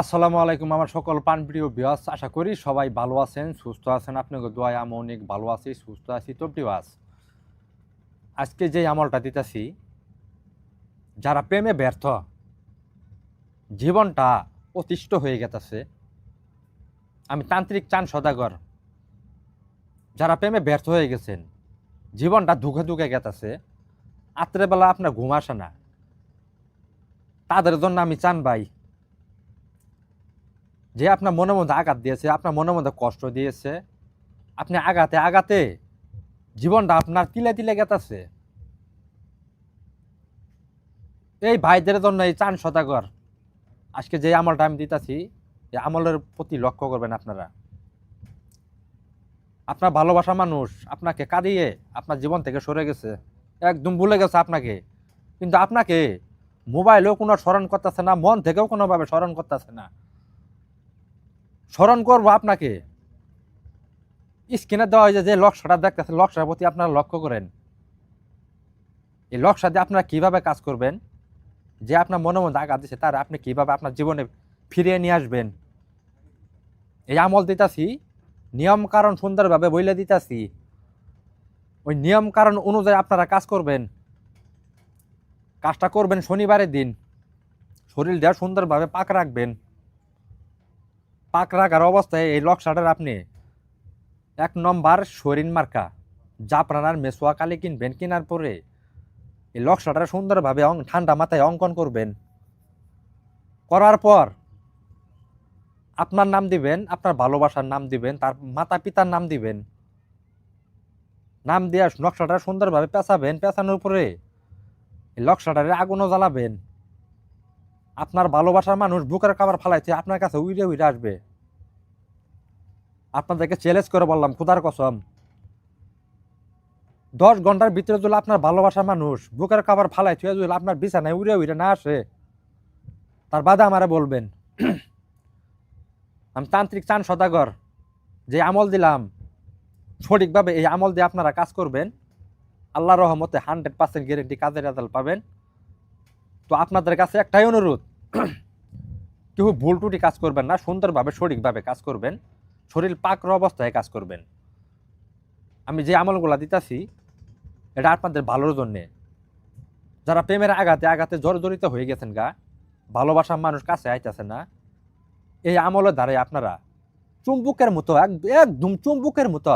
আসসালামু আলাইকুম আমার সকল প্রাণপ্রিয় ভিউয়ার্স, আশা করি সবাই ভালো আছেন, সুস্থ আছেন। আপনাকে দোয়ায় আমি অনেক ভালো আছি, সুস্থ আছি। তো ভিউয়ার্স, আজকে যে আমলটা দিতেছি, যারা প্রেমে ব্যর্থ, জীবনটা অতিষ্ঠ হয়ে গেছে, আমি তান্ত্রিক চান সদাগর। যারা প্রেমে ব্যর্থ হয়ে গেছেন, জীবনটা ধুকে ধুকে গেছে, রাত্রেবেলা আপনার ঘুম আসে না, তাদের জন্য আমি চান ভাই, যে আপনার মনের মধ্যে আঘাত দিয়েছে, আপনার মনের মধ্যে কষ্ট দিয়েছে, আপনি আঘাতে আঘাতে জীবনটা আপনার তিলে তিলে গেছে। এই ভাইদের জন্য এই চান সদাগর আজকে যে আমলটা আমি দিতেছি, এই আমলের প্রতি লক্ষ্য করবেন। আপনারা, আপনার ভালোবাসা মানুষ আপনাকে কাঁদিয়ে আপনার জীবন থেকে সরে গেছে, একদম ভুলে গেছে আপনাকে, কিন্তু আপনাকে মোবাইলেও কোনো স্মরণ করতেছে না, মন থেকেও কোনোভাবে স্মরণ করতেছে না। স্মরণ করবো আপনাকে, স্ক্রিনে দেওয়া হয়েছে যে লক্ষ্যটা দেখতেছে, লক্ষ্যের প্রতি আপনারা লক্ষ্য করেন। এই লক্ষ্য দিয়ে আপনারা কিভাবে কাজ করবেন, যে আপনার মনে মধ্যে আঘাত দিচ্ছে তার আপনি কিভাবে আপনার জীবনে ফিরিয়ে নিয়ে আসবেন, এই আমল দিতেছি। নিয়ম কারণ সুন্দরভাবে বইলে দিতেছি, ওই নিয়ম কারণ অনুযায়ী আপনারা কাজ করবেন। কাজটা করবেন শনিবারের দিন, শরীরটা সুন্দরভাবে পাক রাখবেন। পাক রাখার অবস্থায় এই লক্ষ্যটার আপনি 1 নম্বর শরীর মার্কা জাফরানার মেসোয়া কালি কিনবেন, কেনার পরে এই লক্ষ্যটা সুন্দরভাবে ঠান্ডা মাথায় অঙ্কন করবেন। করার পর আপনার নাম দিবেন, আপনার ভালোবাসার নাম দিবেন, তার মাতা পিতার নাম দিবেন। নাম দিয়ে নকশাটা সুন্দরভাবে পেঁচাবেন, পেঁচানোর পরে এই লক্ষ্যটারে আগুনও জ্বালাবেন। আপনার ভালোবাসার মানুষ বুকের কাবার ফালাইছে আপনার কাছে উইরে উইরে আসবে। আপনাদেরকে চ্যালেঞ্জ করে বললাম, খোদার কসম, 10 ঘন্টার ভিতরে যদি আপনার ভালোবাসার মানুষ বুকের কাবার ফালাই থুয়ে যদি আপনার বিছানায় উড়ে উড়ে না আসে, তার বাদে আমারে বলবেন। আমি তান্ত্রিক চান সদাগর, যে আমল দিলাম সঠিকভাবে এই আমল দিয়ে আপনারা কাজ করবেন, আল্লাহর রহমতে 100% গ্যারেন্টি কাজের রেজাল্ট পাবেন। তো আপনাদের কাছে একটাই অনুরোধ, কেউ ভুল টুটি কাজ করবেন না, সুন্দরভাবে সঠিকভাবে কাজ করবেন, শরীর পাকর অবস্থায় কাজ করবেন। আমি যে আমলগুলা দিতেছি এটা আপনাদের ভালোর জন্যে। যারা প্রেমের আঘাতে আঘাতে জর্জরিত হয়ে গেছেন গা, ভালোবাসার মানুষ কাছে আইতেছে না, এই আমলের দ্বারাই আপনারা চুম্বুকের মতো, একদম চুম্বুকের মতো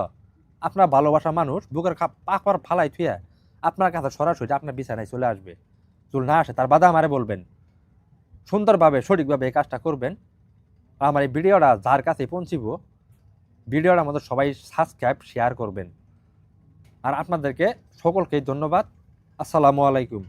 আপনার ভালোবাসার মানুষ বুকের পাকর ফালাই থুয়ে আপনার কাছে সরাসরি আপনার বিছানায় চলে আসবে। চুল না আসে তার বাদে আমারে বলবেন। সুন্দরভাবে সঠিকভাবে এই কাজটা করবেন। আমার এই ভিডিওটা যার কাছে পৌঁছিব, ভিডিওটার মধ্যে সবাই সাবস্ক্রাইব শেয়ার করবেন। আর আপনাদেরকে সকলকে ধন্যবাদ। আসসালামু আলাইকুম।